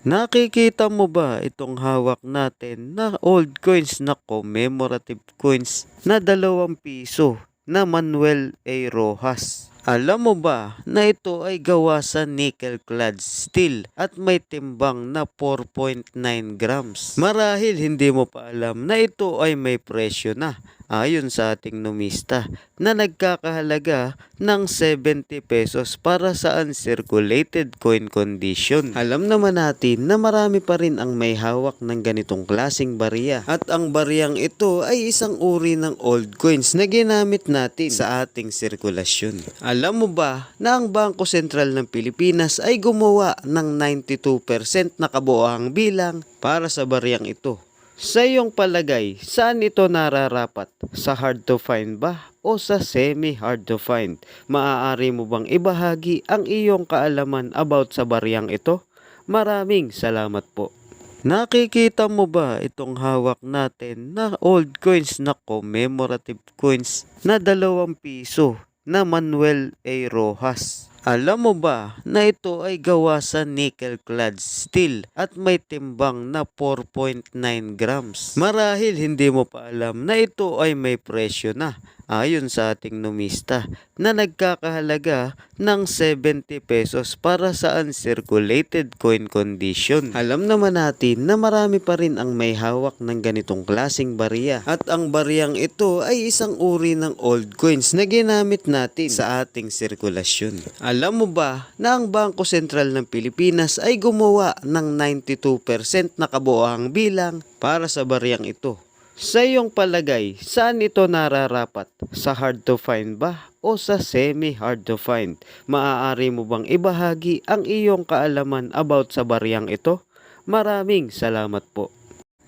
Nakikita mo ba itong hawak natin na old coins na commemorative coins na 2 piso na Manuel A. Rojas? Alam mo ba na ito ay gawa sa nickel-clad steel at may timbang na 4.9 grams? Marahil hindi mo pa alam na ito ay may presyo na ayon sa ating numista na nagkakahalaga ng 70 pesos para sa uncirculated coin condition. Alam naman natin na marami pa rin ang may hawak ng ganitong klaseng barya at ang baryang ito ay isang uri ng old coins na ginamit natin sa ating sirkulasyon. Alam mo ba na ang Bangko Sentral ng Pilipinas ay gumawa ng 92% na kabuoang bilang para sa baryang ito? Sa iyong palagay, saan ito nararapat? Sa hard to find ba o sa semi-hard to find? Maaari mo bang ibahagi ang iyong kaalaman about sa baryang ito? Maraming salamat po. Nakikita mo ba itong hawak natin na old coins na commemorative coins na 2 piso na Manuel A. Rojas? Alam mo ba na ito ay gawa sa nickel-clad steel at may timbang na 4.9 grams? Marahil hindi mo pa alam na ito ay may presyo na ayon sa ating numista na nagkakahalaga ng 70 pesos para sa uncirculated coin condition. Alam naman natin na marami pa rin ang may hawak ng ganitong klaseng barya at ang baryang ito ay isang uri ng old coins na ginamit natin sa ating sirkulasyon. Alam mo ba na ang Bangko Sentral ng Pilipinas ay gumawa ng 92% na kabuoang bilang para sa baryang ito? Sa iyong palagay, saan ito nararapat? Sa hard to find ba o sa semi-hard to find? Maaari mo bang ibahagi ang iyong kaalaman about sa baryang ito? Maraming salamat po.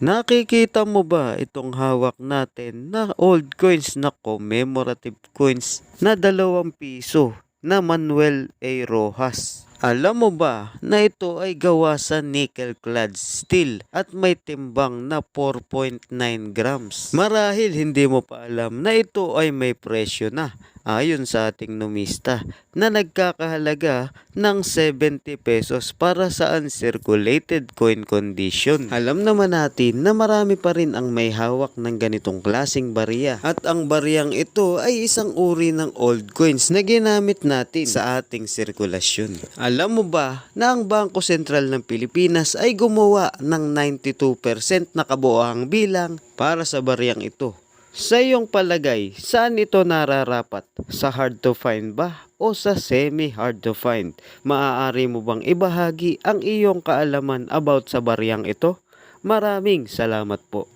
Nakikita mo ba itong hawak natin na old coins na commemorative coins na 2 piso na Manuel A. Rojas? Alam mo ba na ito ay gawa sa nickel-clad steel at may timbang na 4.9 grams? Marahil hindi mo pa alam na ito ay may presyo na ayon sa ating numista na nagkakahalaga ng 70 pesos para sa uncirculated coin condition. Alam naman natin na marami pa rin ang may hawak ng ganitong klaseng barya at ang baryang ito ay isang uri ng old coins na ginamit natin sa ating sirkulasyon. Alam mo ba na ang Bangko Sentral ng Pilipinas ay gumawa ng 92% na kabuoang bilang para sa baryang ito? Sa iyong palagay, saan ito nararapat? Sa hard to find ba o sa semi-hard to find? Maaari mo bang ibahagi ang iyong kaalaman about sa baryang ito? Maraming salamat po.